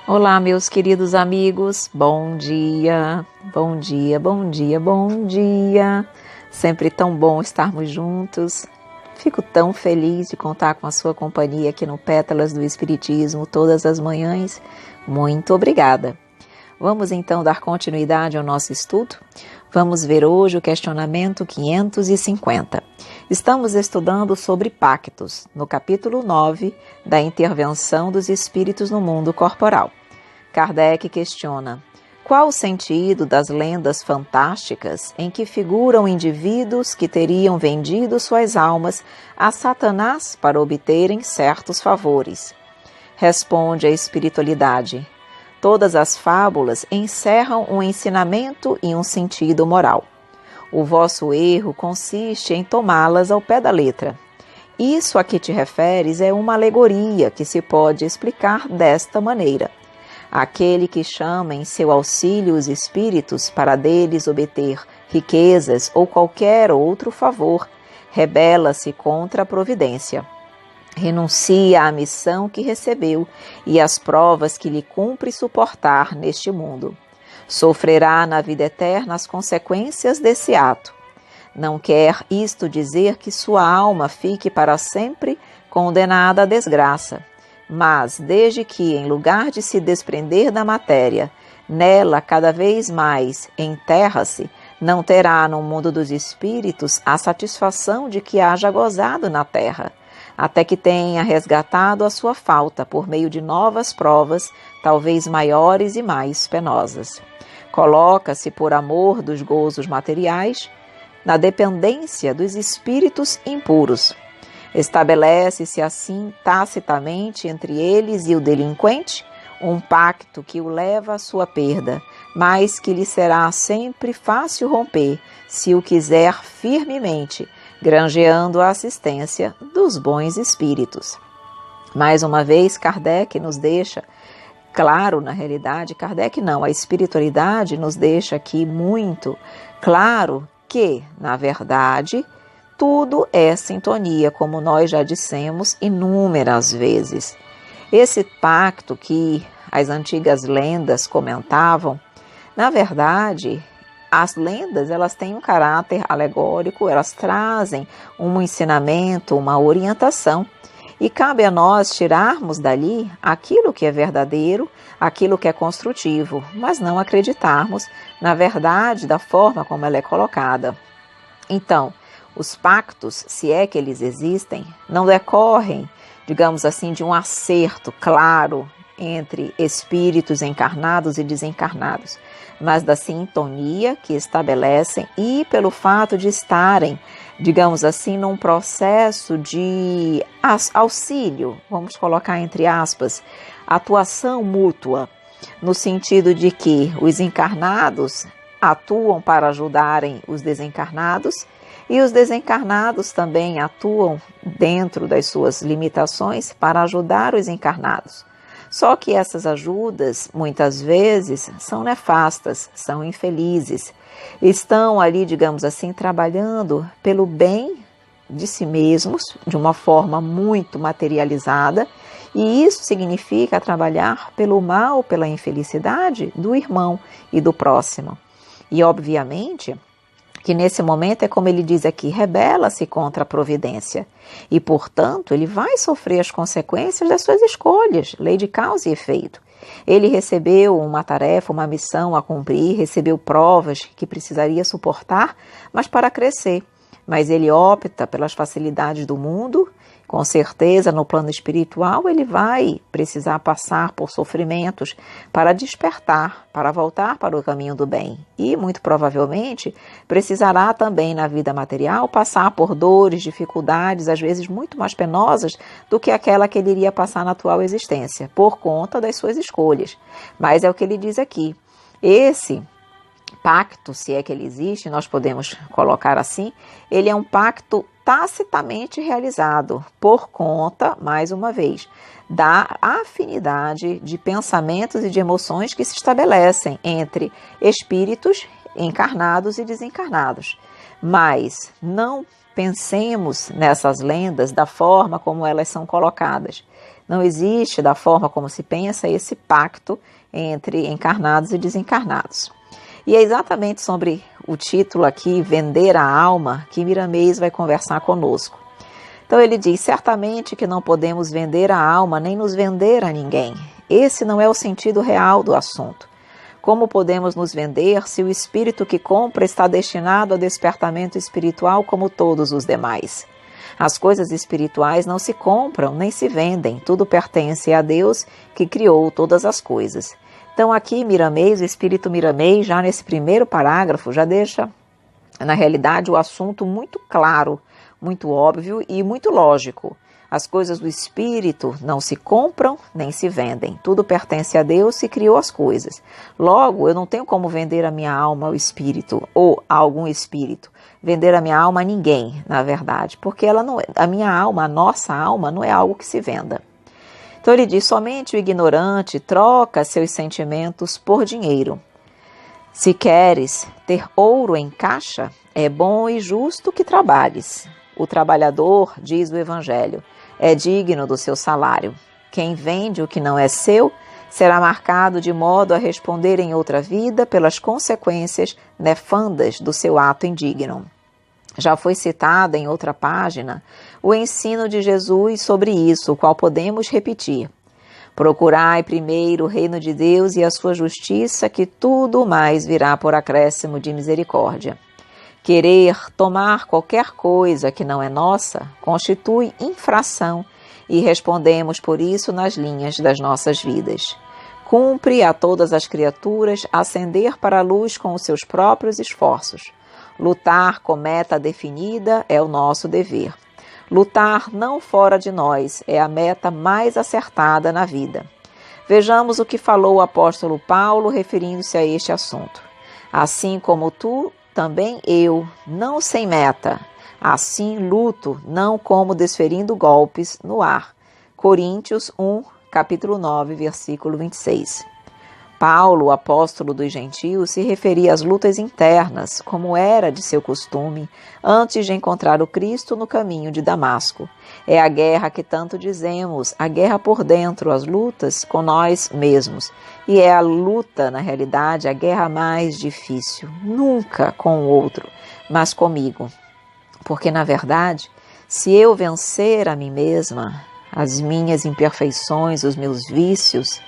Olá, meus queridos amigos, bom dia, bom dia, bom dia, bom dia. Sempre tão bom estarmos juntos. Fico tão feliz de contar com a sua companhia aqui no Pétalas do Espiritismo todas as manhãs. Muito obrigada. Vamos então dar continuidade ao nosso estudo? Vamos ver hoje o questionamento 550. Estamos estudando sobre pactos, no capítulo 9 da intervenção dos espíritos no mundo corporal. Kardec questiona: qual o sentido das lendas fantásticas em que figuram indivíduos que teriam vendido suas almas a Satanás para obterem certos favores? Responde a espiritualidade: todas as fábulas encerram um ensinamento e um sentido moral. O vosso erro consiste em tomá-las ao pé da letra. Isso a que te referes é uma alegoria que se pode explicar desta maneira. Aquele que chama em seu auxílio os espíritos para deles obter riquezas ou qualquer outro favor, rebela-se contra a providência. Renuncia à missão que recebeu e às provas que lhe cumpre suportar neste mundo. Sofrerá na vida eterna as consequências desse ato. Não quer isto dizer que sua alma fique para sempre condenada à desgraça, mas desde que, em lugar de se desprender da matéria, nela cada vez mais enterra-se, não terá no mundo dos espíritos a satisfação de que haja gozado na terra, até que tenha resgatado a sua falta por meio de novas provas, talvez maiores e mais penosas. Coloca-se, por amor dos gozos materiais, na dependência dos espíritos impuros. Estabelece-se assim tacitamente entre eles e o delinquente um pacto que o leva à sua perda, mas que lhe será sempre fácil romper, se o quiser firmemente, granjeando a assistência dos bons espíritos. Mais uma vez, Kardec nos deixa claro, na realidade, Kardec não, a espiritualidade nos deixa aqui muito claro que, na verdade, tudo é sintonia, como nós já dissemos inúmeras vezes. Esse pacto que as antigas lendas comentavam, na verdade, as lendas elas têm um caráter alegórico, elas trazem um ensinamento, uma orientação, e cabe a nós tirarmos dali aquilo que é verdadeiro, aquilo que é construtivo, mas não acreditarmos na verdade da forma como ela é colocada. Então, os pactos, se é que eles existem, não decorrem, digamos assim, de um acerto claro entre espíritos encarnados e desencarnados, mas da sintonia que estabelecem e pelo fato de estarem, digamos assim, num processo de auxílio, vamos colocar entre aspas, atuação mútua, no sentido de que os encarnados atuam para ajudarem os desencarnados e os desencarnados também atuam dentro das suas limitações para ajudar os encarnados. Só que essas ajudas, muitas vezes, são nefastas, são infelizes. Estão ali, digamos assim, trabalhando pelo bem de si mesmos, de uma forma muito materializada, e isso significa trabalhar pelo mal, pela infelicidade do irmão e do próximo. E, obviamente, que nesse momento é como ele diz aqui, rebela-se contra a providência e, portanto, ele vai sofrer as consequências das suas escolhas, lei de causa e efeito. Ele recebeu uma tarefa, uma missão a cumprir, recebeu provas que precisaria suportar, mas para crescer. Mas ele opta pelas facilidades do mundo. Com certeza, no plano espiritual, ele vai precisar passar por sofrimentos para despertar, para voltar para o caminho do bem. E, muito provavelmente, precisará também, na vida material, passar por dores, dificuldades, às vezes muito mais penosas do que aquela que ele iria passar na atual existência, por conta das suas escolhas. Mas é o que ele diz aqui. Esse pacto, se é que ele existe, nós podemos colocar assim, ele é um pacto tacitamente realizado por conta, mais uma vez, da afinidade de pensamentos e de emoções que se estabelecem entre espíritos encarnados e desencarnados. Mas não pensemos nessas lendas da forma como elas são colocadas. Não existe, da forma como se pensa, esse pacto entre encarnados e desencarnados. E é exatamente sobre o título aqui, Vender a Alma, que Miramês vai conversar conosco. Então ele diz, certamente que não podemos vender a alma nem nos vender a ninguém. Esse não é o sentido real do assunto. Como podemos nos vender se o espírito que compra está destinado ao despertamento espiritual como todos os demais? As coisas espirituais não se compram nem se vendem, tudo pertence a Deus que criou todas as coisas. Então aqui Miramês, o espírito Miramês, já nesse primeiro parágrafo, já deixa, na realidade, o assunto muito claro, muito óbvio e muito lógico. As coisas do espírito não se compram nem se vendem. Tudo pertence a Deus que criou as coisas. Logo, eu não tenho como vender a minha alma ao espírito ou a algum espírito. Vender a minha alma a ninguém, na verdade, porque ela não é, a minha alma, a nossa alma, não é algo que se venda. Então ele diz, somente o ignorante troca seus sentimentos por dinheiro. Se queres ter ouro em caixa, é bom e justo que trabalhes. O trabalhador, diz o Evangelho, é digno do seu salário. Quem vende o que não é seu, será marcado de modo a responder em outra vida pelas consequências nefandas do seu ato indigno. Já foi citado em outra página o ensino de Jesus sobre isso, o qual podemos repetir. Procurai primeiro o reino de Deus e a sua justiça, que tudo mais virá por acréscimo de misericórdia. Querer tomar qualquer coisa que não é nossa constitui infração e respondemos por isso nas linhas das nossas vidas. Cumpre a todas as criaturas ascender para a luz com os seus próprios esforços. Lutar com meta definida é o nosso dever. Lutar não fora de nós é a meta mais acertada na vida. Vejamos o que falou o apóstolo Paulo referindo-se a este assunto. Assim como tu, também eu, não sem meta. Assim luto, não como desferindo golpes no ar. Coríntios 1, capítulo 9, versículo 26. Paulo, apóstolo dos gentios, se referia às lutas internas, como era de seu costume, antes de encontrar o Cristo no caminho de Damasco. É a guerra que tanto dizemos, a guerra por dentro, as lutas com nós mesmos. E é a luta, na realidade, a guerra mais difícil, nunca com o outro, mas comigo. Porque, na verdade, se eu vencer a mim mesma, as minhas imperfeições, os meus vícios,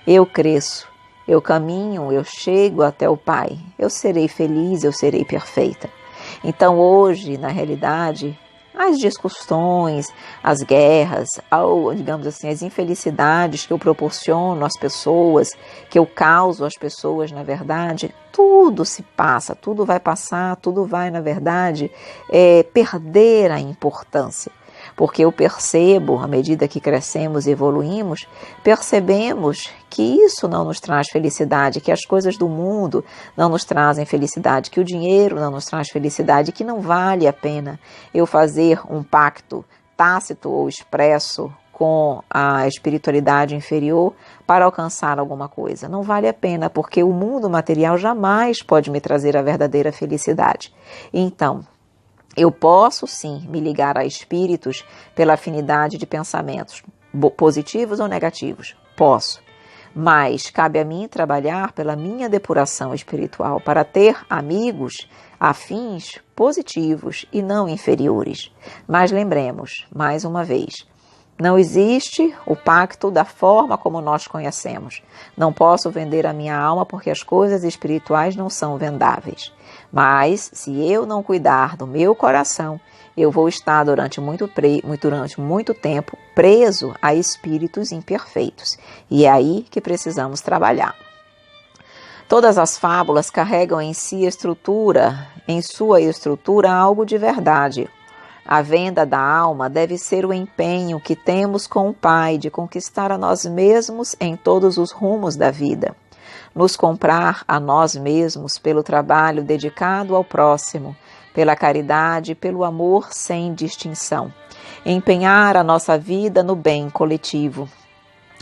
eu cresço. Eu caminho, eu chego até o Pai, eu serei feliz, eu serei perfeita. Então hoje, na realidade, as discussões, as guerras, digamos assim, as infelicidades que eu proporciono às pessoas, que eu causo às pessoas, na verdade, tudo se passa, tudo vai passar, tudo vai, na verdade, perder a importância. Porque eu percebo, à medida que crescemos e evoluímos, percebemos que isso não nos traz felicidade, que as coisas do mundo não nos trazem felicidade, que o dinheiro não nos traz felicidade, que não vale a pena eu fazer um pacto tácito ou expresso com a espiritualidade inferior para alcançar alguma coisa. Não vale a pena, porque o mundo material jamais pode me trazer a verdadeira felicidade. Então, eu posso, sim, me ligar a espíritos pela afinidade de pensamentos, positivos ou negativos. Posso. Mas cabe a mim trabalhar pela minha depuração espiritual para ter amigos afins positivos e não inferiores. Mas lembremos, mais uma vez, não existe o pacto da forma como nós conhecemos. Não posso vender a minha alma porque as coisas espirituais não são vendáveis. Mas, se eu não cuidar do meu coração, eu vou estar durante muito tempo preso a espíritos imperfeitos. E é aí que precisamos trabalhar. Todas as fábulas carregam em sua estrutura, algo de verdade. A venda da alma deve ser o empenho que temos com o Pai de conquistar a nós mesmos em todos os rumos da vida. Nos comprar a nós mesmos pelo trabalho dedicado ao próximo, pela caridade e pelo amor sem distinção. Empenhar a nossa vida no bem coletivo.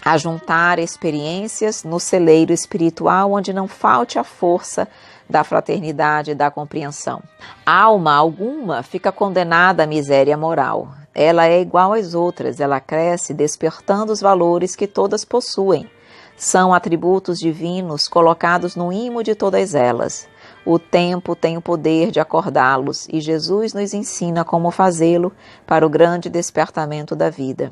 Ajuntar experiências no celeiro espiritual onde não falte a força da fraternidade e da compreensão. Alma alguma fica condenada à miséria moral. ela é igual às outras, ela cresce despertando os valores que todas possuem. São atributos divinos colocados no imo de todas elas. O tempo tem o poder de acordá-los e Jesus nos ensina como fazê-lo para o grande despertamento da vida.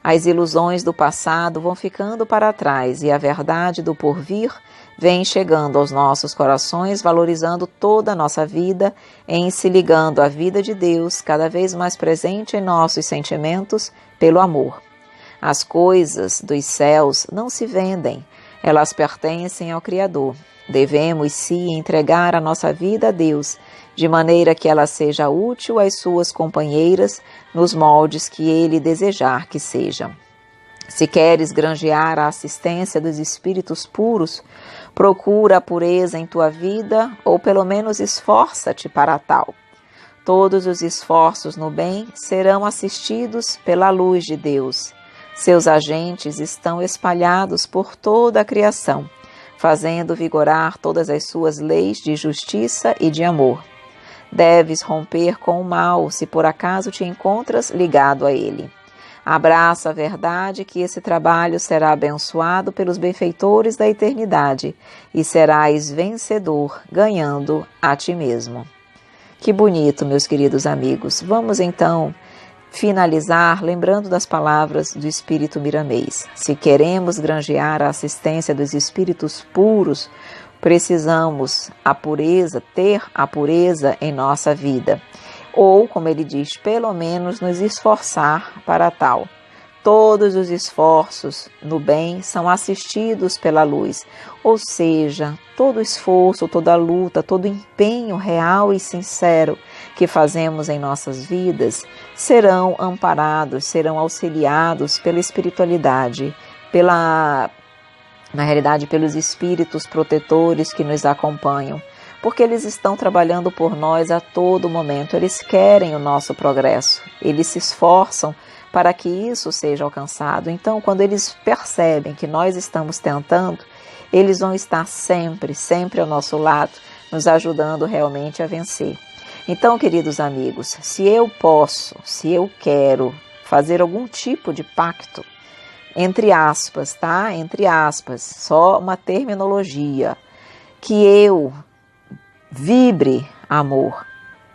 As ilusões do passado vão ficando para trás e a verdade do porvir vem chegando aos nossos corações, valorizando toda a nossa vida, em se ligando à vida de Deus, cada vez mais presente em nossos sentimentos, pelo amor. As coisas dos céus não se vendem, elas pertencem ao Criador. Devemos, sim, entregar a nossa vida a Deus, de maneira que ela seja útil às suas companheiras, nos moldes que Ele desejar que seja. Se queres granjear a assistência dos espíritos puros, procura a pureza em tua vida, ou pelo menos esforça-te para tal. Todos os esforços no bem serão assistidos pela luz de Deus. Seus agentes estão espalhados por toda a criação, fazendo vigorar todas as suas leis de justiça e de amor. Deves romper com o mal, se por acaso te encontras ligado a ele. Abraça a verdade que esse trabalho será abençoado pelos benfeitores da eternidade e serás vencedor, ganhando a ti mesmo. Que bonito, meus queridos amigos. Vamos então finalizar lembrando das palavras do Espírito Miramês. Se queremos granjear a assistência dos espíritos puros, precisamos ter a pureza em nossa vida. Ou, como ele diz, pelo menos nos esforçar para tal. Todos os esforços no bem são assistidos pela luz, ou seja, todo esforço, toda luta, todo empenho real e sincero que fazemos em nossas vidas serão amparados, serão auxiliados pela espiritualidade, na realidade, pelos espíritos protetores que nos acompanham, porque eles estão trabalhando por nós a todo momento, eles querem o nosso progresso, eles se esforçam para que isso seja alcançado. Então, quando eles percebem que nós estamos tentando, eles vão estar sempre ao nosso lado, nos ajudando realmente a vencer. Então, queridos amigos, se eu quero fazer algum tipo de pacto, entre aspas, tá? Entre aspas, só uma terminologia, que eu vibre amor,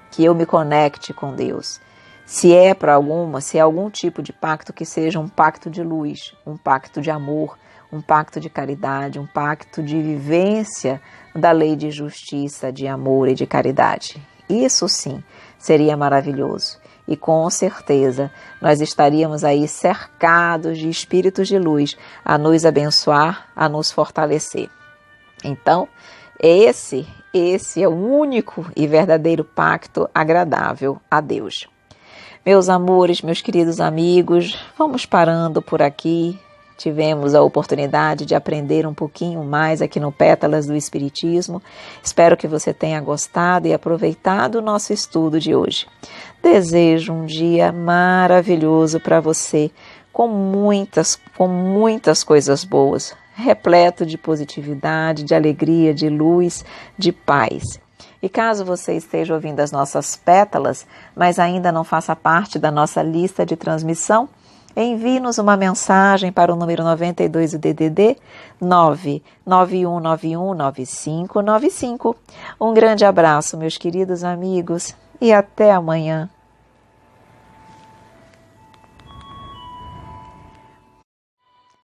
que eu me conecte com Deus. Se é algum tipo de pacto, que seja um pacto de luz, um pacto de amor, um pacto de caridade, um pacto de vivência da lei de justiça, de amor e de caridade. Isso sim seria maravilhoso. E com certeza nós estaríamos aí cercados de espíritos de luz a nos abençoar, a nos fortalecer. Então, esse é o único e verdadeiro pacto agradável a Deus. Meus amores, meus queridos amigos, vamos parando por aqui. Tivemos a oportunidade de aprender um pouquinho mais aqui no Pétalas do Espiritismo. Espero que você tenha gostado e aproveitado o nosso estudo de hoje. Desejo um dia maravilhoso para você, com muitas coisas boas, repleto de positividade, de alegria, de luz, de paz. E caso você esteja ouvindo as nossas pétalas, mas ainda não faça parte da nossa lista de transmissão, envie-nos uma mensagem para o número 92 do DDD 991919595. Um grande abraço, meus queridos amigos, e até amanhã.